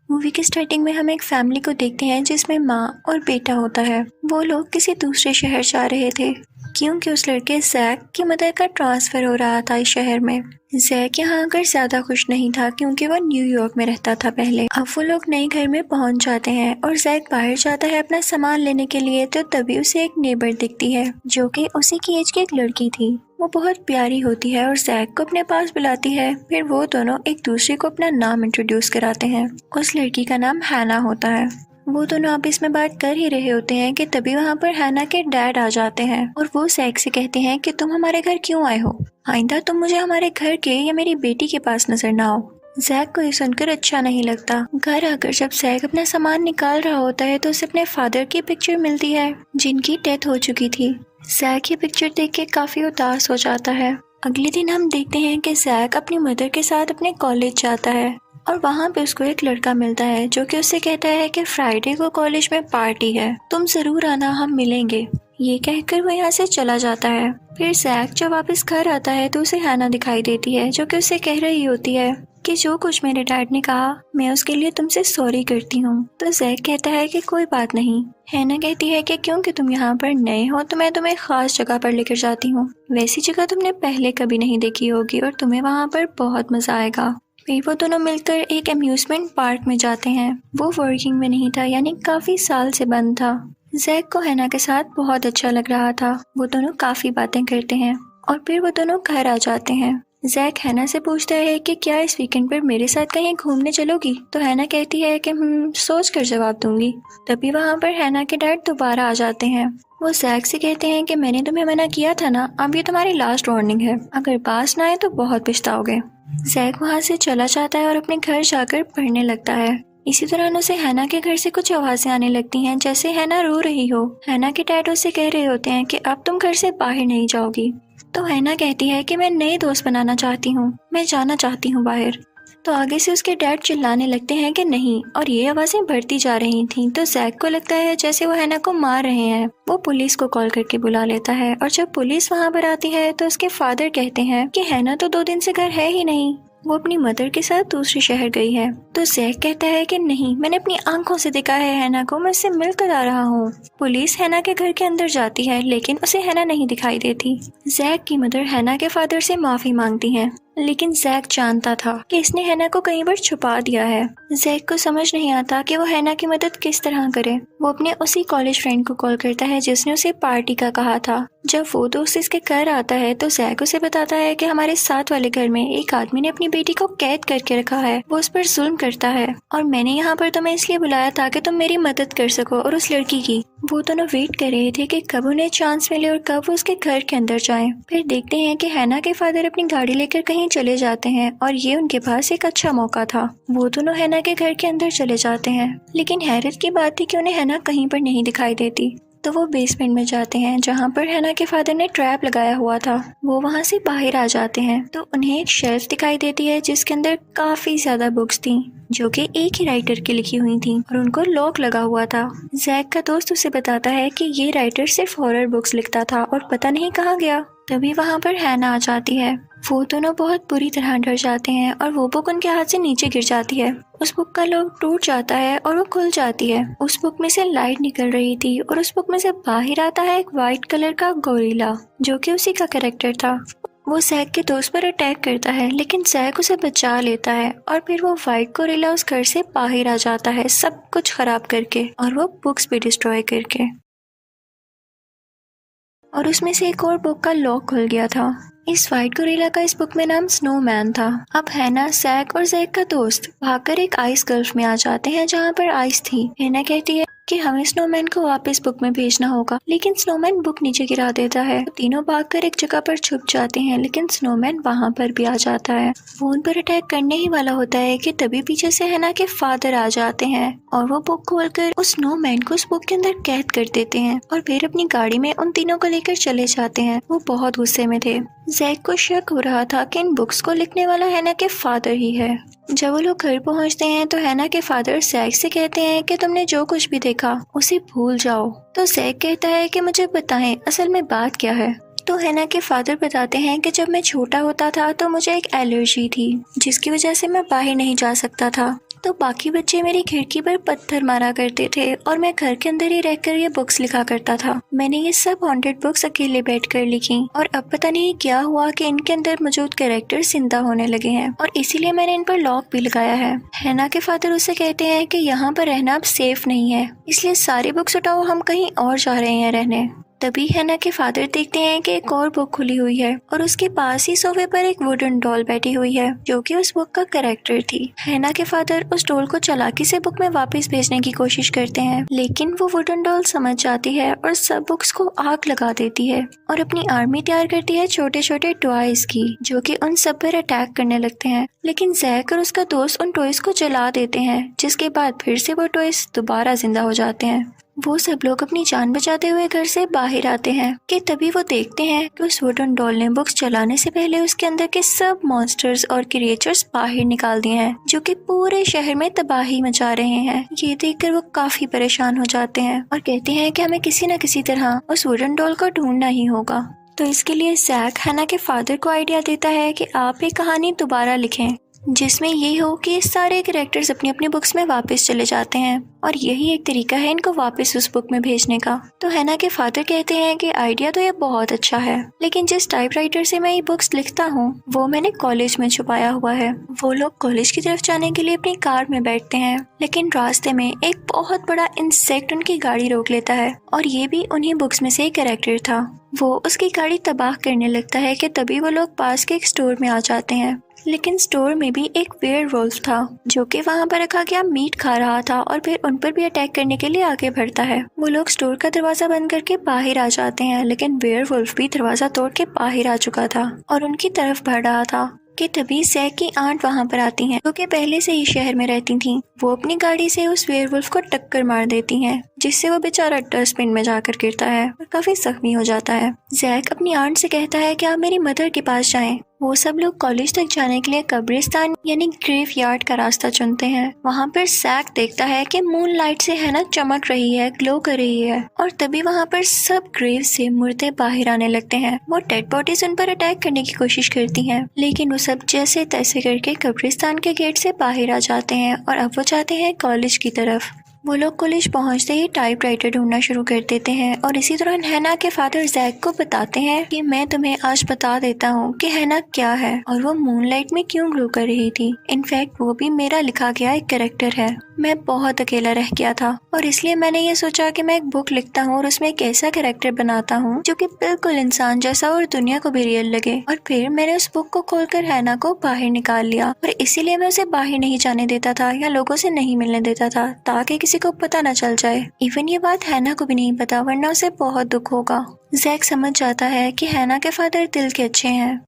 Movie के starting में हम एक फैमिली को देखते हैं जिसमें माँ और बेटा होता है। वो लोग किसी दूसरे शहर जा रहे थे क्योंकि उस लड़के जैक की मदर का ट्रांसफर हो रहा था इस शहर में। जैक यहाँ आकर ज्यादा खुश नहीं था क्योंकि वो न्यूयॉर्क में रहता था पहले। अब वो लोग नए घर में पहुंच जाते हैं और जैक बाहर जाता है अपना सामान लेने के लिए, तो तभी उसे एक नेबर दिखती है जो कि उसी की एज की एक लड़की थी। वो बहुत प्यारी होती है और जैक को अपने पास बुलाती है। फिर वो दोनों एक दूसरे को अपना नाम इंट्रोड्यूस कराते हैं। उस लड़की का नाम हैना होता है। वो दोनों आपस में बात कर ही रहे होते हैं कि तभी वहाँ पर हैना के डैड आ जाते हैं और वो जैक से कहते हैं कि तुम हमारे घर क्यों आए हो? आइंदा तुम मुझे हमारे घर के या मेरी बेटी के पास नजर ना आओ। जैक को ये सुनकर अच्छा नहीं लगता। घर आकर जब जैक अपना सामान निकाल रहा होता है तो उसे अपने फादर की पिक्चर मिलती है जिनकी डेथ हो चुकी थी। जैक ये पिक्चर देख के काफी उदास हो जाता है। अगले दिन हम देखते हैं कि जैक अपनी मदर के साथ अपने कॉलेज जाता है और वहाँ पे उसको एक लड़का मिलता है जो कि उससे कहता है कि फ्राइडे को कॉलेज में पार्टी है, तुम जरूर आना, हम मिलेंगे। ये कहकर वो यहाँ से चला जाता है। फिर जैक जब वापस घर आता है तो उसे हैना दिखाई देती है जो कि उसे कह रही होती है कि जो कुछ मेरे डैड ने कहा मैं उसके लिए तुमसे सॉरी करती हूँ। तो जैक कहता है कि कोई बात नहीं। हैना कहती है कि क्योंकि तुम यहाँ पर नए हो तो मैं तुम्हें खास जगह पर लेकर जाती हूँ। वैसी जगह तुमने पहले कभी नहीं देखी होगी और तुम्हें वहाँ पर बहुत मजा आएगा। फिर वो दोनों मिलकर एक अम्यूजमेंट पार्क में जाते हैं। वो वर्किंग में नहीं था, यानी काफी साल से बंद था। जैक को हैना के साथ बहुत अच्छा लग रहा था। वो दोनों काफी बातें करते हैं और फिर वो दोनों घर आ जाते हैं। जैक हैना से पूछता है कि क्या इस वीकेंड पर मेरे साथ कहीं घूमने चलोगी? तो हैना कहती है कि सोच कर जवाब दूंगी। तभी वहाँ पर हैना के डैड दोबारा आ जाते हैं। वो जैक से कहते हैं कि मैंने तुम्हें मना किया था ना, अब ये तुम्हारी लास्ट वार्निंग है, अगर पास ना आए तो बहुत पछताओगे। जैक वहाँ से चला जाता है और अपने घर जाकर पढ़ने लगता है। इसी दौरान उसे हैना के घर से कुछ आवाजें आने लगती हैं, जैसे हैना रो रही हो। हैना के डैड उसे कह रहे होते हैं कि अब तुम घर से बाहर नहीं जाओगी। तो हैना कहती है कि मैं नए दोस्त बनाना चाहती हूँ, मैं जाना चाहती हूँ बाहर। तो आगे से उसके डैड चिल्लाने लगते हैं कि नहीं, और ये आवाजें बढ़ती जा रही थीं। तो जैक को लगता है जैसे वो हैना को मार रहे हैं। वो पुलिस को कॉल करके बुला लेता है और जब पुलिस वहाँ पर आती है तो उसके फादर कहते हैं कि हैना तो 2 दिन से घर है ही नहीं, वो अपनी मदर के साथ दूसरे शहर गई है। तो जैक कहता है कि नहीं, मैंने अपनी आंखों से देखा है हैना को, मैं उससे मिलकर आ रहा हूँ। पुलिस हैना के घर के अंदर जाती है लेकिन उसे हैना नहीं दिखाई देती। जैक की मदर हैना के फादर से माफी मांगती है, लेकिन जैक जानता था कि इसने हैना को कहीं पर छुपा दिया है। जैक को समझ नहीं आता कि वो हैना की मदद किस तरह करे। वो अपने उसी कॉलेज फ्रेंड को कॉल करता है जिसने उसे पार्टी का कहा था। जब वो दोस्त इसके घर आता है तो जैक उसे बताता है कि हमारे साथ वाले घर में एक आदमी ने अपनी बेटी को कैद करके रखा है, वो उस पर जुल्म करता है और मैंने यहाँ पर तुम्हें इसलिए बुलाया था कि तुम मेरी मदद कर सको और उस लड़की की। वो दोनों वेट कर रहे थे कि कब उन्हें चांस मिले और कब वो उसके घर के अंदर जाएं। फिर देखते हैं कि हैना के फादर अपनी गाड़ी लेकर कहीं चले जाते हैं और ये उनके पास एक अच्छा मौका था। वो दोनों हैना के घर के अंदर चले जाते हैं, लेकिन हैरत की बात थी कि उन्हें हैना कहीं पर नहीं दिखाई देती। तो वो बेसमेंट में जाते हैं जहाँ पर हैना के फादर ने ट्रैप लगाया हुआ था। वो वहाँ से बाहर आ जाते हैं तो उन्हें एक शेल्फ दिखाई देती है जिसके अंदर काफी ज्यादा बुक्स थी जो कि एक ही राइटर की लिखी हुई थी और उनको लॉक लगा हुआ था। जैक का दोस्त उसे बताता है कि ये राइटर सिर्फ हॉरर बुक्स लिखता था और पता नहीं कहाँ गया। तभी वहाँ पर हैना आ जाती है। वो दोनों बहुत बुरी तरह डर जाते हैं और वो बुक उनके हाथ से नीचे गिर जाती है। उस बुक का लॉक टूट जाता है और वो खुल जाती है। उस बुक में से लाइट निकल रही थी और उस बुक में से बाहर आता है एक व्हाइट कलर का गोरिल्ला जो कि उसी का कैरेक्टर था। वो जैक के दोस्त पर अटैक करता है लेकिन जैक उसे बचा लेता है और फिर वो व्हाइट गोरिल्ला उस घर से बाहर आ जाता है, सब कुछ खराब करके और वो बुक्स भी डिस्ट्रॉय करके। और उसमें से एक और बुक का लॉक खुल गया था। इस व्हाइट गोरिल्ला का इस बुक में नाम स्नोमैन था। अब हैना, जैक और जैक का दोस्त भागकर एक आइस गल्फ में आ जाते हैं जहाँ पर आइस थी। हैना कहती है कि हमें स्नोमैन को वापस बुक में भेजना होगा, लेकिन स्नोमैन बुक नीचे गिरा देता है। तो तीनों भागकर एक जगह पर छुप जाते हैं, लेकिन स्नोमैन वहाँ पर भी आ जाता है। वो उन पर अटैक करने ही वाला होता है कि तभी पीछे से हैना के फादर आ जाते हैं और वो बुक खोलकर उस स्नोमैन को उस बुक के अंदर कैद कर देते हैं और फिर अपनी गाड़ी में उन तीनों को लेकर चले जाते हैं। वो बहुत गुस्से में थे। जैक को शक हो रहा था कि इन बुक्स को लिखने वाला हैना के फादर ही है। जब वो लोग घर पहुंचते हैं तो हैना के फादर जैक से कहते हैं कि तुमने जो कुछ भी देखा उसे भूल जाओ। तो जैक कहता है कि मुझे बताएं असल में बात क्या है। तो हैना के फादर बताते हैं कि जब मैं छोटा होता था तो मुझे एक एलर्जी थी जिसकी वजह से मैं बाहर नहीं जा सकता था। तो बाकी बच्चे मेरी खिड़की पर पत्थर मारा करते थे और मैं घर के अंदर ही रहकर ये बुक्स लिखा करता था। मैंने ये सब हॉन्टेड बुक्स अकेले बैठकर लिखी और अब पता नहीं क्या हुआ कि इनके अंदर मौजूद कैरेक्टर जिंदा होने लगे हैं और इसीलिए मैंने इन पर लॉक भी लगाया है। हैना के फादर उसे कहते हैं कि यहाँ पर रहना अब सेफ नहीं है, इसलिए सारी बुक्स उठाओ, हम कहीं और जा रहे हैं रहने। तभी हैना के फादर देखते हैं कि एक और बुक खुली हुई है और उसके पास ही सोफे पर एक वुडन डॉल बैठी हुई है जो कि उस बुक का कैरेक्टर थी। हैना के फादर उस डॉल को चालाकी से बुक में वापस भेजने की कोशिश करते हैं, लेकिन वो वुडन डॉल समझ जाती है और सब बुक्स को आग लगा देती है और अपनी आर्मी तैयार करती है छोटे छोटे टॉयज की, जो कि उन सब पर अटैक करने लगते हैं। लेकिन जैक और उसका दोस्त उन टॉयज को जला देते हैं, जिसके बाद फिर से वो टॉयज दोबारा जिंदा हो जाते हैं। वो सब लोग अपनी जान बचाते हुए घर से बाहर आते हैं कि तभी वो देखते हैं कि उस वुडन डॉल ने बुक्स चलाने से पहले उसके अंदर के सब मॉन्स्टर्स और क्रिएचर्स बाहर निकाल दिए हैं, जो कि पूरे शहर में तबाही मचा रहे हैं। ये देखकर वो काफी परेशान हो जाते हैं और कहते हैं कि हमें किसी न किसी तरह उस वुडन डॉल को ढूंढना ही होगा। तो इसके लिए जैक हैना के फादर को आइडिया देता है कि आप एक कहानी दोबारा लिखें जिसमें ये हो कि सारे कैरेक्टर्स अपनी अपनी बुक्स में वापस चले जाते हैं और यही एक तरीका है इनको वापस उस बुक में भेजने का। तो हैना के फादर कहते हैं कि आइडिया तो ये बहुत अच्छा है, लेकिन जिस टाइपराइटर से मैं ये बुक्स लिखता हूँ वो मैंने कॉलेज में छुपाया हुआ है। वो लोग कॉलेज की तरफ जाने के लिए अपनी कार में बैठते हैं, लेकिन रास्ते में एक बहुत बड़ा इंसेक्ट उनकी गाड़ी रोक लेता है और ये भी उन्हीं बुक्स में से एक कैरेक्टर था। वो उसकी गाड़ी तबाह करने लगता है कि तभी वो लोग पास के एक स्टोर में आ जाते हैं, लेकिन स्टोर में भी एक वेयरवुल्फ था जो कि वहाँ पर रखा गया मीट खा रहा था और फिर उन पर भी अटैक करने के लिए आगे बढ़ता है। वो लोग स्टोर का दरवाजा बंद करके बाहर आ जाते हैं, लेकिन वेयरवुल्फ भी दरवाजा तोड़ के बाहर आ चुका था और उनकी तरफ बढ़ रहा था कि तभी जैक की आंट वहाँ पर आती हैं, जो कि पहले से ही शहर में रहती थीं। वो अपनी गाड़ी से उस वेयरवुल्फ को टक्कर मार देती हैं, जिससे वो बेचारा डस्टबिन में जाकर गिरता है और काफी जख्मी हो जाता है। जैक अपनी आंट से कहता है कि आप मेरी मदर के पास जाएं। वो सब लोग कॉलेज तक जाने के लिए कब्रिस्तान यानी ग्रेवयार्ड का रास्ता चुनते हैं। वहाँ पर जैक देखता है कि मून लाइट से हैना चमक रही है, ग्लो कर रही है और तभी वहाँ पर सब ग्रेव से मुर्दे बाहर आने लगते हैं। वो डेड बॉडीज उन पर अटैक करने की कोशिश करती हैं, लेकिन वो सब जैसे तैसे करके कब्रिस्तान के गेट से बाहर आ जाते हैं और अब वो जाते हैं कॉलेज की तरफ। वो लोग कॉलेज पहुंचते ही टाइपराइटर ढूंढना शुरू कर देते हैं और इसी दौरान हैना के फादर जैक को बताते हैं कि मैं तुम्हें आज बता देता हूँ कि हैना क्या है और वो मूनलाइट में क्यों ग्लो कर रही थी। इनफैक्ट वो भी मेरा लिखा गया एक कैरेक्टर है। मैं बहुत अकेला रह गया था और इसलिए मैंने ये सोचा कि मैं एक बुक लिखता हूँ और उसमें एक ऐसा कैरेक्टर बनाता हूँ जो कि बिल्कुल इंसान जैसा और दुनिया को भी रियल लगे। और फिर मैंने उस बुक को खोलकर हैना को बाहर निकाल लिया और इसीलिए मैं उसे बाहर नहीं जाने देता था या लोगों से नहीं मिलने देता था, ताकि किसी को पता न चल जाए। इवन ये बात हैना को भी नहीं पता, वरना उसे बहुत दुख होगा। जैक समझ जाता है कि हैना के फादर दिल के अच्छे हैं।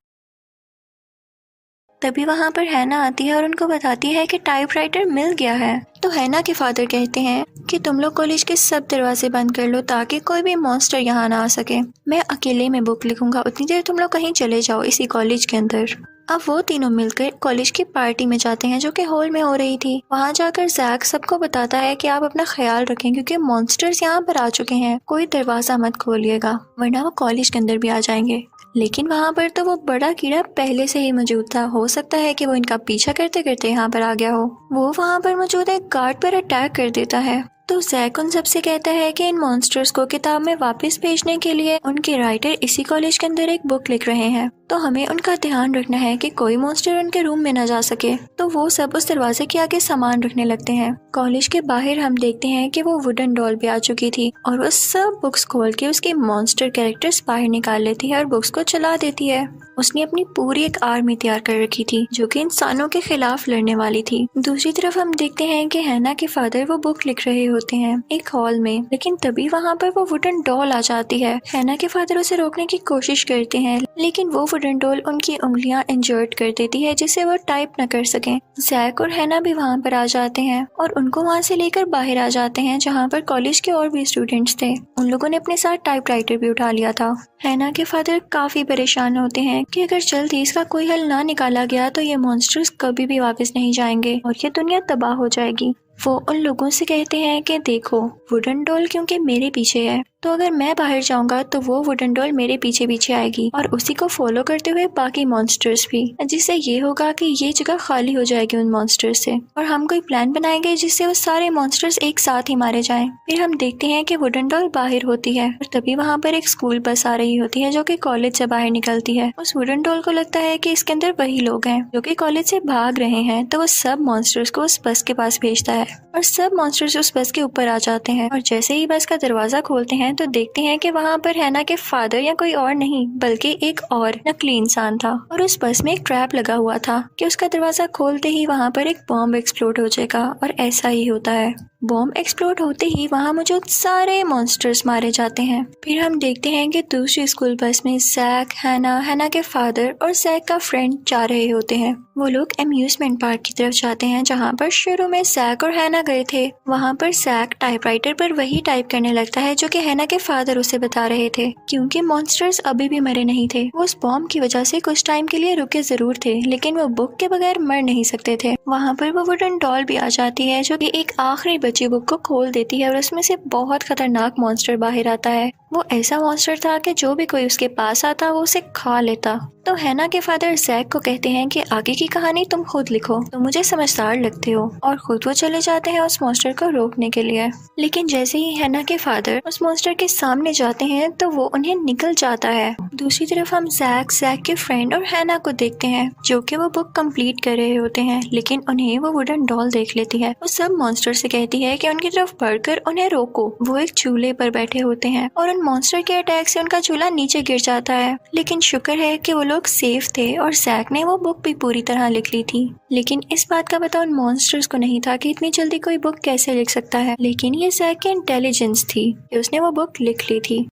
तभी वहाँ पर हैना आती है और उनको बताती है कि टाइपराइटर मिल गया है। तो हैना के फादर कहते हैं कि तुम लोग कॉलेज के सब दरवाजे बंद कर लो ताकि कोई भी मॉन्स्टर यहाँ ना आ सके। मैं अकेले में बुक लिखूंगा, उतनी देर तुम लोग कहीं चले जाओ इसी कॉलेज के अंदर। अब वो तीनों मिलकर कॉलेज की पार्टी में जाते हैं जो कि हॉल में हो रही थी। वहाँ जाकर जैक सबको बताता है कि आप अपना ख्याल रखें क्योंकि मॉन्स्टर्स यहाँ पर आ चुके हैं, कोई दरवाजा मत खोलिएगा वरना वो कॉलेज के अंदर भी आ जाएंगे। लेकिन वहाँ पर तो वो बड़ा कीड़ा पहले से ही मौजूद था, हो सकता है कि वो इनका पीछा करते करते यहाँ पर आ गया हो। वो वहाँ पर मौजूद एक गार्ड पर अटैक कर देता है। तो जैक उन सबसे कहता है कि इन मॉन्स्टर्स को किताब में वापस भेजने के लिए उनके राइटर इसी कॉलेज के अंदर एक बुक लिख रहे हैं, तो हमें उनका ध्यान रखना है कि कोई मॉन्स्टर उनके रूम में न जा सके। तो वो सब उस दरवाजे के आगे सामान रखने लगते हैं। कॉलेज के बाहर हम देखते हैं कि वो वुडन डॉल भी आ चुकी थी और वो सब बुक्स खोल के उसके मॉन्स्टर कैरेक्टर्स बाहर निकाल लेती है और बुक्स को चला देती है। उसने अपनी पूरी एक आर्मी तैयार कर रखी थी जो कि इंसानों के खिलाफ लड़ने वाली थी। दूसरी तरफ हम देखते हैं कि हैना के फादर वो बुक लिख रहे होते हैं एक हॉल में, लेकिन तभी वहाँ पर वो वुडन डॉल आ जाती है। हैना के फादर उसे रोकने की कोशिश करते हैं, लेकिन वो वुडन डॉल उनकी उंगलियां इंजर्ड कर देती है जिससे वो टाइप न कर सकें। जैक और हैना भी वहाँ पर आ जाते हैं और उनको वहाँ से लेकर बाहर आ जाते हैं जहाँ पर कॉलेज के और भी स्टूडेंट्स थे। उन लोगों ने अपने साथ टाइपराइटर भी उठा लिया था। हैना के फादर काफी परेशान होते हैं कि अगर जल्दी इसका कोई हल ना निकाला गया तो ये मॉन्स्टर्स कभी भी वापस नहीं जाएंगे और ये दुनिया तबाह हो जाएगी। वो उन लोगों से कहते हैं कि देखो, वुडन डॉल क्योंकि मेरे पीछे है, तो अगर मैं बाहर जाऊंगा तो वो वुडन डॉल मेरे पीछे पीछे आएगी और उसी को फॉलो करते हुए बाकी मॉन्स्टर्स भी, जिससे ये होगा कि ये जगह खाली हो जाएगी उन मॉन्स्टर्स से और हम कोई प्लान बनाएंगे जिससे वो सारे मॉन्स्टर्स एक साथ ही मारे जाएं। फिर हम देखते हैं कि वुडन डॉल बाहर होती है और तभी वहाँ पर एक स्कूल बस आ रही होती है जो कि कॉलेज से बाहर निकलती है। उस वुडन डॉल को लगता है कि इसके अंदर वही लोग हैं जो कि कॉलेज से भाग रहे हैं, तो वो सब मॉन्स्टर्स को उस बस के पास भेजता है और सब मॉन्स्टर्स उस बस के ऊपर आ जाते हैं। और जैसे ही बस का दरवाजा खोलते हैं तो देखते हैं कि वहाँ पर हैना के फादर या कोई और नहीं बल्कि एक और नकली इंसान था और उस बस में एक ट्रैप लगा हुआ था कि उसका दरवाजा खोलते ही वहाँ पर एक बॉम्ब एक्सप्लोड हो जाएगा और ऐसा ही होता है। बॉम्ब एक्सप्लोड होते ही वहाँ मौजूद सारे मॉन्स्टर्स मारे जाते हैं। फिर हम देखते हैं कि दूसरी स्कूल बस में जैक, हैना के फादर और जैक का फ्रेंड जा रहे होते हैं। वो लोग अम्यूजमेंट पार्क की तरफ जाते हैं जहाँ पर शुरू में जैक और हैना गए थे। वहाँ पर जैक टाइपराइटर पर वही टाइप करने लगता है जो कि हैना के फादर उसे बता रहे थे, क्योंकि मॉन्स्टर्स अभी भी मरे नहीं थे। वो उस बॉम्ब की वजह से कुछ टाइम के लिए रुके जरूर थे, लेकिन वो बुक के बगैर मर नहीं सकते थे। वहाँ पर वो वुडन डॉल भी आ जाती है जो कि एक आखिरी बची बुक को खोल देती है और उसमें से बहुत खतरनाक मॉन्स्टर बाहर आता है। वो ऐसा मॉन्स्टर था कि जो भी कोई उसके पास आता वो उसे खा लेता। तो हैना के फादर जैक को कहते हैं कि आगे की कहानी तुम खुद लिखो, तुम मुझे समझदार लगते हो, और खुद वो चले जाते हैं उस मॉन्स्टर को रोकने के लिए। लेकिन जैसे ही हैना के फादर उस मॉन्स्टर के सामने जाते हैं तो वो उन्हें निकल जाता है। दूसरी तरफ हम जैक के फ्रेंड और हैना को देखते हैं जो कि वो बुक कंप्लीट कर रहे होते हैं, लेकिन उन्हें वो वुडन डॉल देख लेती है। वो सब मॉन्स्टर से कहती है कि उनकी तरफ बढ़कर उन्हें रोको। वो एक चूल्हे पर बैठे होते हैं और उन मॉन्स्टर के अटैक से उनका चूल्हा नीचे गिर जाता है, लेकिन शुक्र है कि वो लोग सेफ थे और जैक ने वो बुक भी पूरी तरह लिख ली थी। लेकिन इस बात का पता उन मॉन्स्टर्स को नहीं था कि इतनी जल्दी कोई बुक कैसे लिख सकता है, लेकिन ये जैक की इंटेलिजेंस थी कि उसने वो बुक लिख ली थी।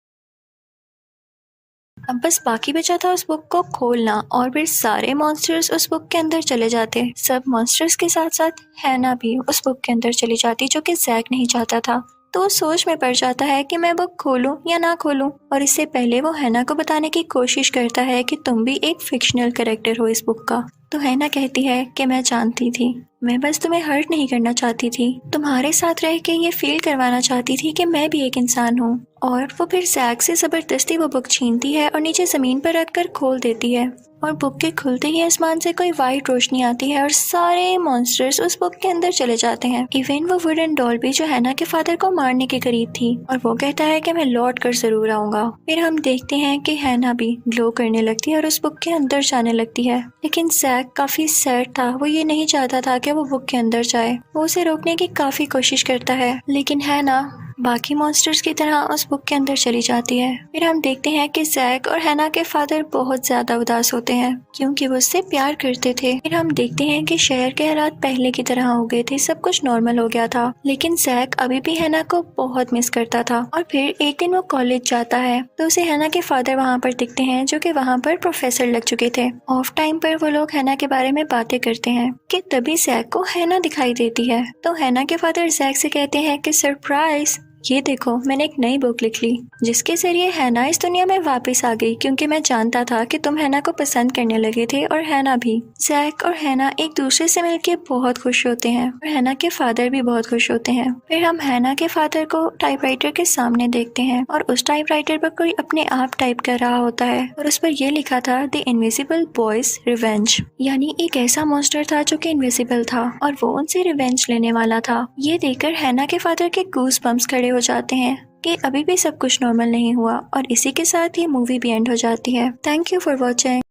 अब बस बाकी बचा था उस बुक को खोलना और फिर सारे मॉन्स्टर्स उस बुक के अंदर चले जाते। सब मॉन्स्टर्स के साथ साथ हैना भी उस बुक के अंदर चली जाती, जो कि जैक नहीं चाहता था। तो वो सोच में पड़ जाता है कि मैं बुक खोलूं या ना खोलूं, और इससे पहले वो हैना को बताने की कोशिश करता है कि तुम भी एक फिक्शनल कैरेक्टर हो इस बुक का। तो हैना कहती है कि मैं जानती थी, मैं बस तुम्हें हर्ट नहीं करना चाहती थी, तुम्हारे साथ रह के ये फील करवाना चाहती थी कि मैं भी एक इंसान हूँ। और वो फिर जैक से जबरदस्ती वो बुक छीनती है और नीचे जमीन पर रखकर खोल देती है, और बुक के खुलते ही आसमान से कोई वाइट रोशनी आती है और सारे मॉन्स्टर्स उस बुक के अंदर चले जाते हैं। इवन वो वुडन डॉल भी जो हैना के फादर को मारने के करीब थी, और वो कहता है कि मैं लौट कर जरूर आऊंगा। फिर हम देखते हैं कि हैना भी ग्लो करने लगती है और उस बुक के अंदर जाने लगती है, लेकिन जैक काफी सैड था। वो ये नहीं चाहता था कि वो बुक के अंदर जाए। वो उसे रोकने की काफी कोशिश करता है, लेकिन हैना बाकी मॉन्स्टर्स की तरह उस बुक के अंदर चली जाती है। फिर हम देखते हैं कि जैक और हैना के फादर बहुत ज्यादा उदास होते हैं क्योंकि वो उससे प्यार करते थे। फिर हम देखते हैं कि शहर के हालात पहले की तरह हो गए थे, सब कुछ नॉर्मल हो गया था, लेकिन जैक अभी भी हैना को बहुत मिस करता था। और फिर एक दिन वो कॉलेज जाता है तो उसे हैना के फादर वहाँ पर दिखते हैं जो कि वहाँ पर प्रोफेसर लग चुके थे। ऑफ टाइम पर वो लोग हैना के बारे में बातें करते हैं कि तभी जैक को हैना दिखाई देती है। तो हैना के फादर जैक से कहते हैं कि सरप्राइज, ये देखो मैंने एक नई बुक लिख ली जिसके जरिए हैना इस दुनिया में वापस आ गई, क्योंकि मैं जानता था कि तुम हैना को पसंद करने लगे थे और हैना भी। जैक और हैना एक दूसरे से मिलकर बहुत खुश होते हैं और हैना के फादर भी बहुत खुश होते हैं। फिर हम हैना के फादर को टाइपराइटर के सामने देखते हैं और उस टाइपराइटर पर कोई अपने आप टाइप कर रहा होता है और उस पर यह लिखा था द इनविजिबल बॉयज रिवेंज, यानी एक ऐसा मॉन्स्टर था जो कि इनविजिबल था और वो उनसे रिवेंज लेने वाला था। ये देखकर हैना के फादर के गूज बम्प्स खड़े हो जाते हैं कि अभी भी सब कुछ नॉर्मल नहीं हुआ, और इसी के साथ ही मूवी भी एंड हो जाती है। Thank you for watching.